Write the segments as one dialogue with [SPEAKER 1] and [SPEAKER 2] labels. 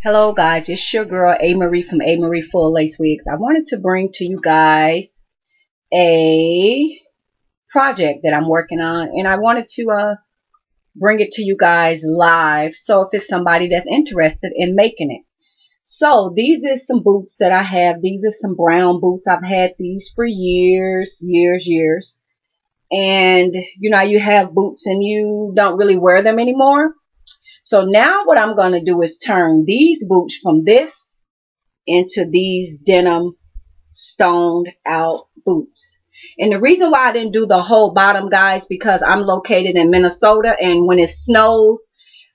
[SPEAKER 1] Hello guys, it's your girl Amarie from Amarie Full Lace Wigs. I wanted to bring to you guys a project that I'm working on, and I wanted to bring it to you guys live. So if it's somebody that's interested in making it. So these is some boots that I have. These are some brown boots. I've had these for years. And you know, you have boots and you don't really wear them anymore. So now what I'm going to do is turn these boots from this into these denim stoned out boots. And the reason why I didn't do the whole bottom, guys, because I'm located in Minnesota, and when it snows,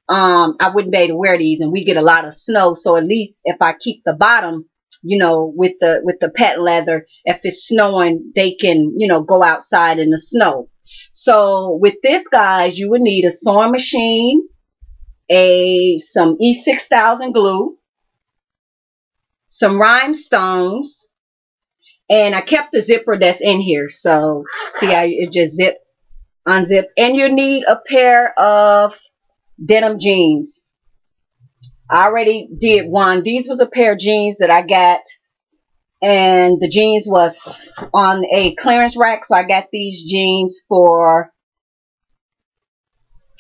[SPEAKER 1] I wouldn't be able to wear these, and we get a lot of snow. So at least if I keep the bottom, you know, with the patent leather, if it's snowing, they can, you know, go outside in the snow. So with this, guys, you would need a sewing machine, some E6000 glue, some rhinestones, and I kept the zipper that's in here. So see how it just unzip, and you need a pair of denim jeans. I already did one. These was a pair of jeans that I got, and the jeans was on a clearance rack, so I got these jeans for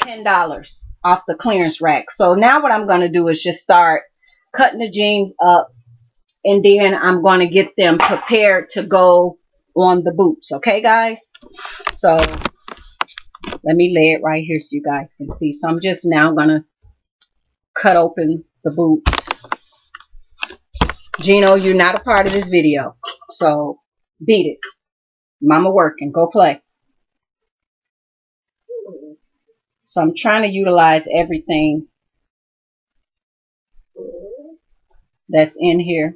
[SPEAKER 1] $10 off the clearance rack. So now what I'm going to do is just start cutting the jeans up, and then I'm going to get them prepared to go on the boots. Okay, guys? So let me lay it right here so you guys can see. So I'm just now going to cut open the boots. Gino, you're not a part of this video, so beat it. Mama working. Go play. So I'm trying to utilize everything that's in here.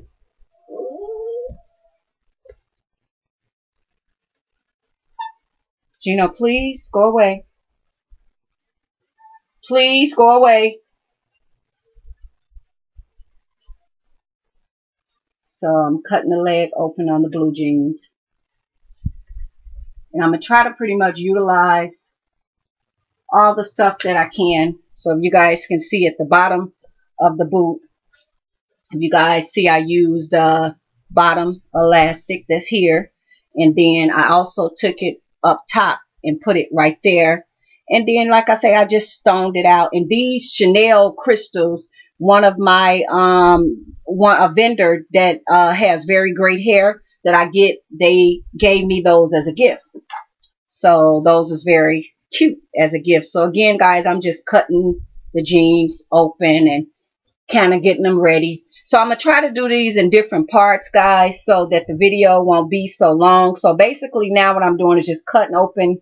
[SPEAKER 1] Gino, please go away. Please go away. So I'm cutting the leg open on the blue jeans. And I'm going to try to pretty much utilize all the stuff that I can. So you guys can see at the bottom of the boot, if you guys see, I used bottom elastic that's here, and then I also took it up top and put it right there, and then like I say, I just stoned it out. And these Chanel crystals, one of my a vendor that has very great hair that I get, they gave me those as a gift. So those is very cute as a gift. So again, guys, I'm just cutting the jeans open and kind of getting them ready. So I'm going to try to do these in different parts, guys, so that the video won't be so long. So basically now what I'm doing is just cutting open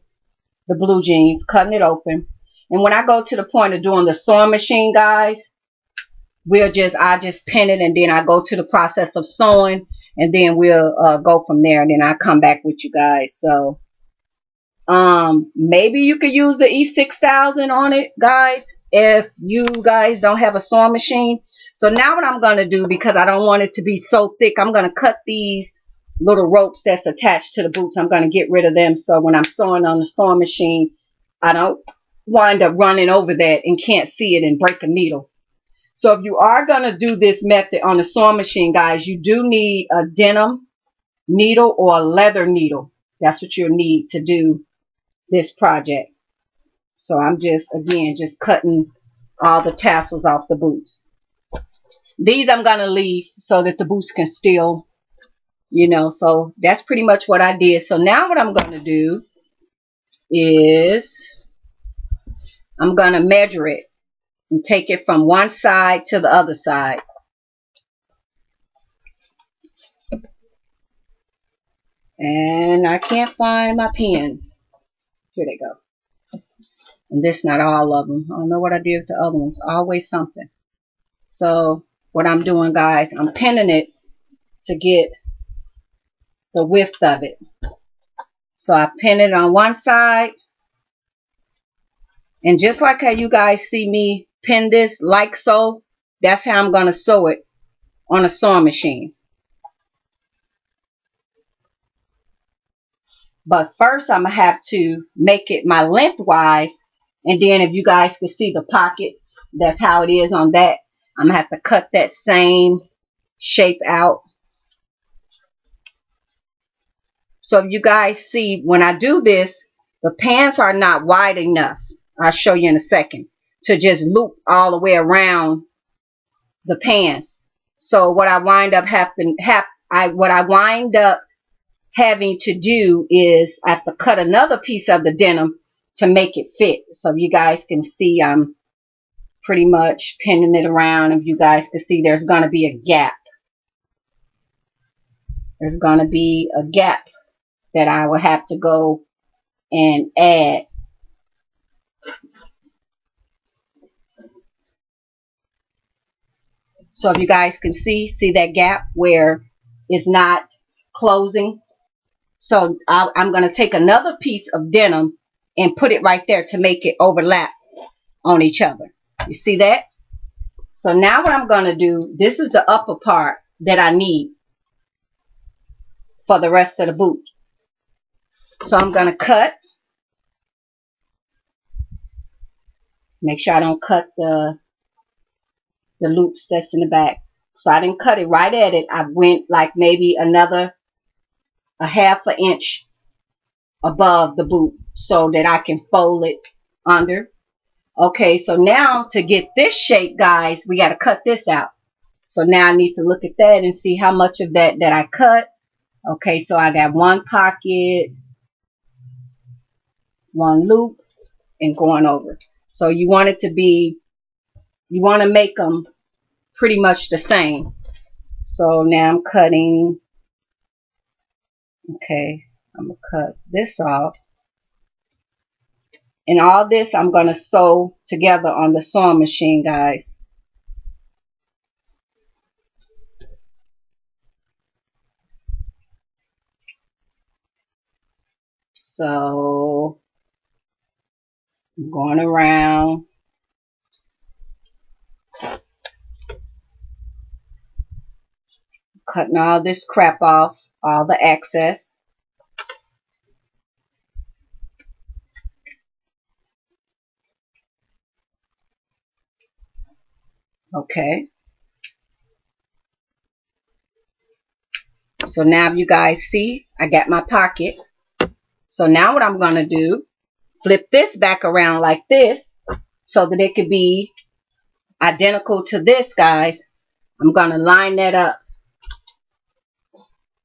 [SPEAKER 1] the blue jeans, cutting it open. And when I go to the point of doing the sewing machine, guys, I just pin it, and then I go to the process of sewing, and then we'll go from there, and then I come back with you guys. So maybe you could use the E6000 on it, guys, if you guys don't have a sewing machine. So now what I'm going to do, because I don't want it to be so thick, I'm going to cut these little ropes that's attached to the boots. I'm going to get rid of them, so when I'm sewing on the sewing machine, I don't wind up running over that and can't see it and break a needle. So if you are going to do this method on the sewing machine, guys, you do need a denim needle or a leather needle. That's what you'll need to do this project. So I'm just, again, just cutting all the tassels off the boots. These I'm going to leave so that the boots can still, you know, so that's pretty much what I did. So now what I'm going to do is I'm going to measure it and take it from one side to the other side. And I can't find my pins. Here they go. And this not all of them. I don't know what I did with the other ones. Always something. So what I'm doing, guys, I'm pinning it to get the width of it. So I pin it on one side. And just like how you guys see me pin this like so, that's how I'm going to sew it on a sewing machine. But first I'm going to have to make it my lengthwise, and then if you guys can see the pockets, that's how it is on that. I'm going to have to cut that same shape out. So if you guys see, when I do this, the pants are not wide enough. I'll show you in a second, to just loop all the way around the pants. So what I wind up having to do is I have to cut another piece of the denim to make it fit. So you guys can see I'm pretty much pinning it around. If you guys can see, there's going to be a gap. There's going to be a gap that I will have to go and add. So if you guys can see that gap where it's not closing. So I'm going to take another piece of denim and put it right there to make it overlap on each other. You see that? So now what I'm going to do, this is the upper part that I need for the rest of the boot. So I'm going to cut. Make sure I don't cut the loops that's in the back. So I didn't cut it right at it. I went like maybe another a half an inch above the boot so that I can fold it under. Okay, so now to get this shape, guys, we got to cut this out. So now I need to look at that and see how much of that I cut. Okay, so I got one pocket, one loop, and going over. So you want it to be, you want to make them pretty much the same. So now I'm cutting. Okay, I'm going to cut this off. And all this I'm going to sew together on the sewing machine, guys. So I'm going around. Cutting all this crap off, all the excess. Okay. So now you guys see, I got my pocket. So now what I'm going to do, flip this back around like this so that it could be identical to this, guys. I'm going to line that up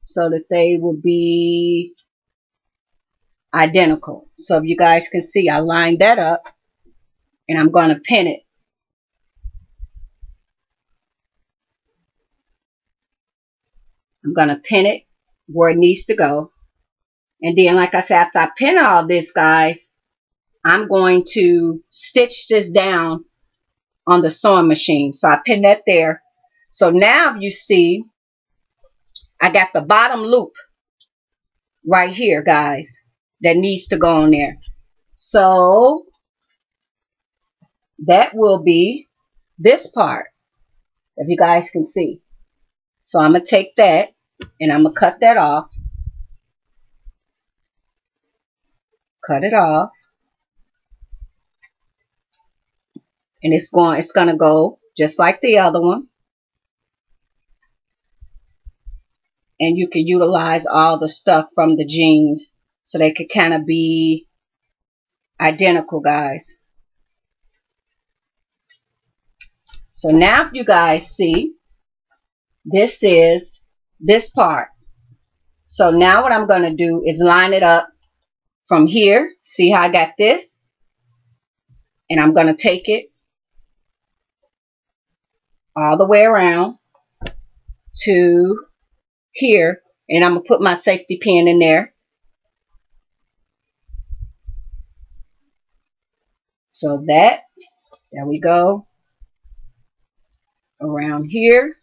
[SPEAKER 1] so that they will be identical. So if you guys can see, I lined that up and I'm going to pin it. I'm going to pin it where it needs to go. And then, like I said, after I pin all this, guys, I'm going to stitch this down on the sewing machine. So I pin that there. So now you see, I got the bottom loop right here, guys, that needs to go on there. So that will be this part, if you guys can see. So I'm going to take that and I'm going to cut that off. Cut it off. And it's going to go just like the other one. And you can utilize all the stuff from the jeans so they could kind of be identical, guys. So now if you guys see, this is this part. So now what I'm going to do is line it up from here. See how I got this? And I'm going to take it all the way around to here. And I'm going to put my safety pin in there. So that, there we go. Around here.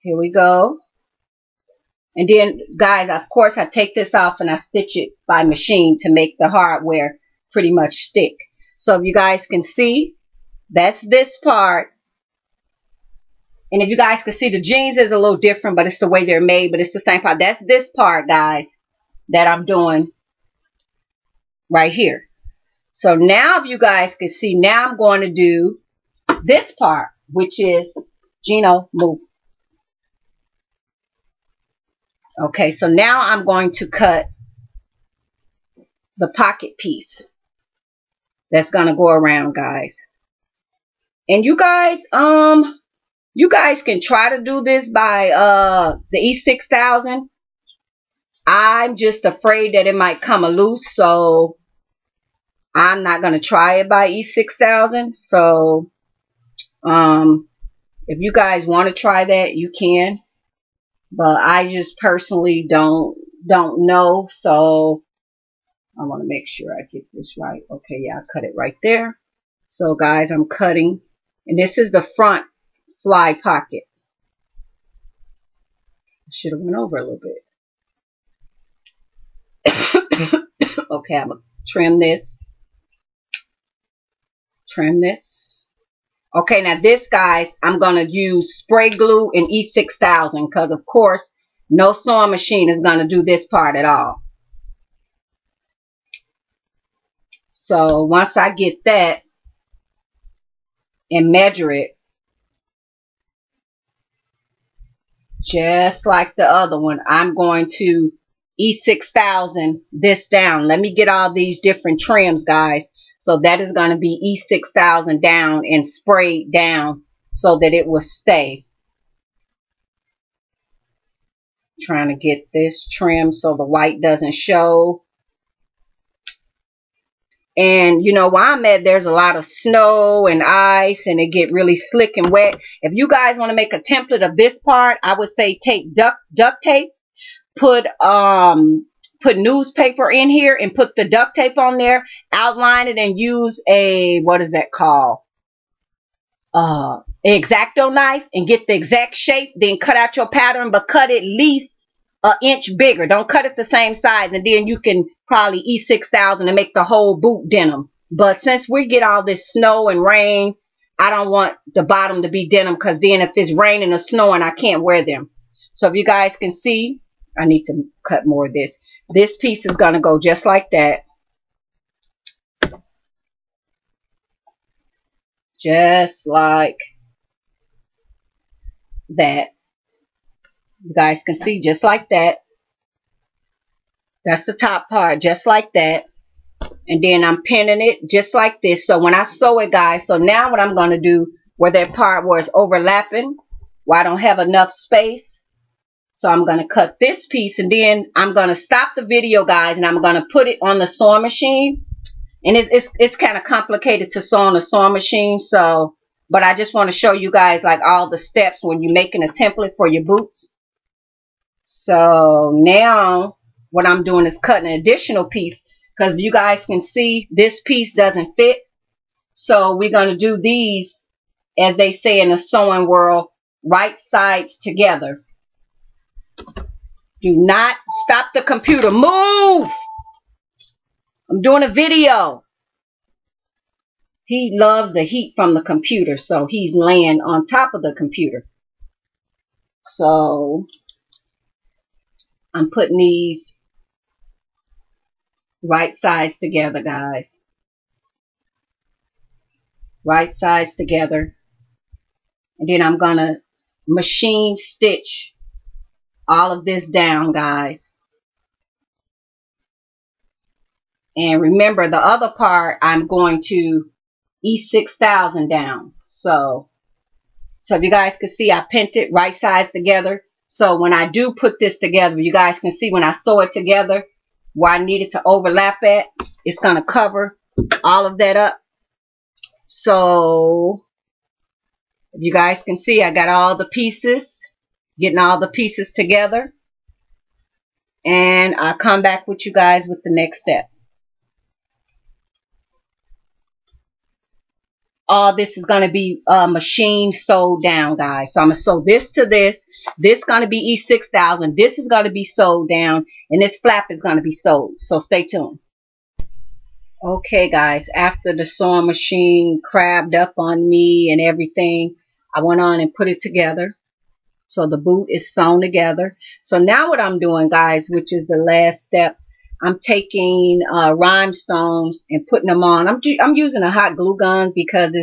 [SPEAKER 1] Here we go. And then, guys, of course, I take this off and I stitch it by machine to make the hardware pretty much stick. So if you guys can see, that's this part. And if you guys can see, the jeans is a little different, but it's the way they're made, but it's the same part. That's this part, guys, that I'm doing right here. So now if you guys can see, now I'm going to do this part, which is Gino move. Okay, so now I'm going to cut the pocket piece that's going to go around, guys. And you guys can try to do this by the E6000. I'm just afraid that it might come loose, so I'm not going to try it by E6000. So if you guys want to try that, you can, but I just personally don't know. So I want to make sure I get this right. Okay, yeah, I cut it right there. So guys, I'm cutting, and this is the front fly pocket. I should have went over a little bit. Okay, I'm gonna trim this. Trim this. Okay, now this, guys, I'm gonna use spray glue and E6000 because of course no sewing machine is gonna do this part at all. So once I get that and measure it just like the other one, I'm going to E6000 this down. Let me get all these different trims, guys. So that is going to be E6000 down and sprayed down so that it will stay. Trying to get this trim so the white doesn't show. And you know, where I'm at, there's a lot of snow and ice and it get really slick and wet. If you guys want to make a template of this part, I would say take duct tape, put newspaper in here and put the duct tape on there, outline it, and use a, what is that called? X-Acto knife and get the exact shape, then cut out your pattern, but cut at least an inch bigger. Don't cut it the same size, and then you can probably E6000 and make the whole boot denim. But since we get all this snow and rain, I don't want the bottom to be denim, because then if it's raining or snowing, I can't wear them. So if you guys can see, I need to cut more of this. This piece is going to go just like that. Just like that. You guys can see, just like that. That's the top part, just like that. And then I'm pinning it just like this. So when I sew it, guys, so now what I'm going to do, where that part where it's overlapping, where I don't have enough space, so I'm going to cut this piece, and then I'm going to stop the video, guys, and I'm going to put it on the sewing machine. And it's kind of complicated to sew on a sewing machine, so, but I just want to show you guys like all the steps when you're making a template for your boots. So now what I'm doing is cutting an additional piece, because you guys can see this piece doesn't fit. So we're going to do these, as they say in the sewing world, right sides together. Do not stop the computer. Move! I'm doing a video. He loves the heat from the computer, so he's laying on top of the computer. So I'm putting these right sides together, guys. Right sides together. And then I'm going to machine stitch all of this down, guys. And remember, the other part, I'm going to E6000 down. So if you guys can see, I pinned it right sides together. So when I do put this together, you guys can see when I sew it together, where I need it to overlap at, it's going to cover all of that up. So if you guys can see, I got all the pieces, getting all the pieces together. And I'll come back with you guys with the next step. All this is going to be machine sewed down, guys. So I'm going to sew this to this. This is going to be E6000. This is going to be sewed down. And this flap is going to be sewed. So stay tuned. Okay, guys. After the sewing machine crabbed up on me and everything, I went on and put it together. So the boot is sewn together. So now what I'm doing, guys, which is the last step, I'm taking rhinestones and putting them on. I'm using a hot glue gun because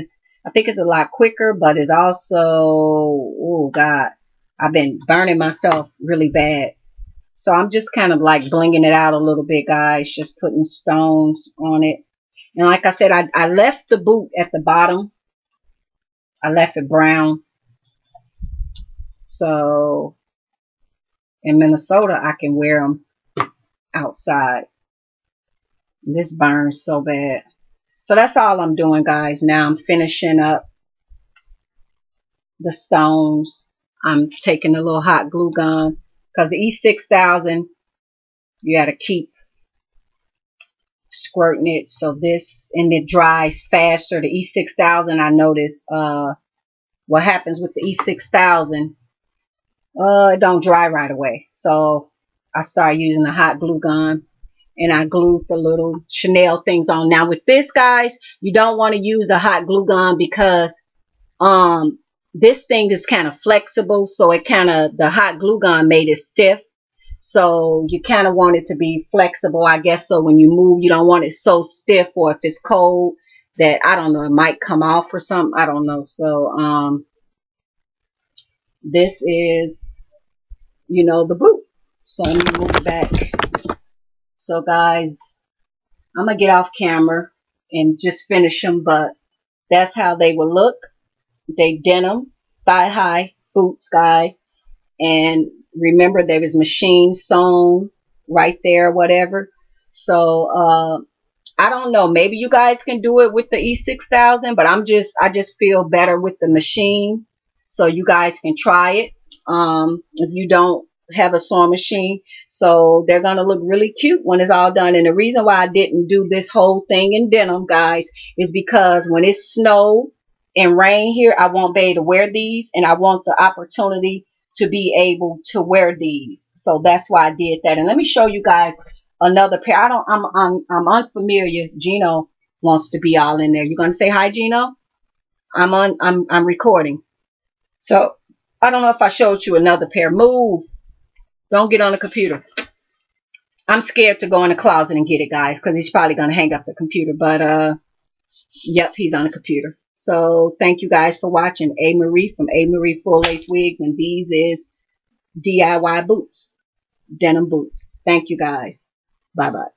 [SPEAKER 1] I think it's a lot quicker, but it's also, oh God, I've been burning myself really bad. So I'm just kind of like blinging it out a little bit, guys, just putting stones on it. And like I said, I left the boot at the bottom. I left it brown. So in Minnesota, I can wear them outside. This burns so bad. So that's all I'm doing, guys. Now I'm finishing up the stones. I'm taking a little hot glue gun because the E6000, you got to keep squirting it. So this, and it dries faster. The E6000, I noticed what happens with the E6000, it don't dry right away. So I started using a hot glue gun. And I glued the little Chanel things on. Now with this, guys, you don't want to use the hot glue gun because this thing is kind of flexible. So it the hot glue gun made it stiff. So you kind of want it to be flexible, I guess. So when you move, you don't want it so stiff, or if it's cold that, I don't know, it might come off or something. I don't know. So this is, the boot. So let me move it back. So guys, I'm going to get off camera and just finish them, but that's how they will look. They denim, thigh-high boots, guys. And remember, there is machine sewn right there, whatever. So, I don't know. Maybe you guys can do it with the E6000, but I just feel better with the machine. So you guys can try it. If you don't have a sewing machine. So they're going to look really cute when it's all done. And the reason why I didn't do this whole thing in denim, guys, is because when it's snow and rain here, I won't be able to wear these, and I want the opportunity to be able to wear these. So that's why I did that. And let me show you guys another pair. I'm unfamiliar. Gino wants to be all in there. You going to say hi, Gino? I'm recording. So I don't know if I showed you another pair. Move. Don't get on the computer. I'm scared to go in the closet and get it, guys, because he's probably going to hang up the computer. But, yep, he's on the computer. So thank you guys for watching. Amarie from Amarie Full Lace Wigs. And these is DIY boots. Denim boots. Thank you, guys. Bye-bye.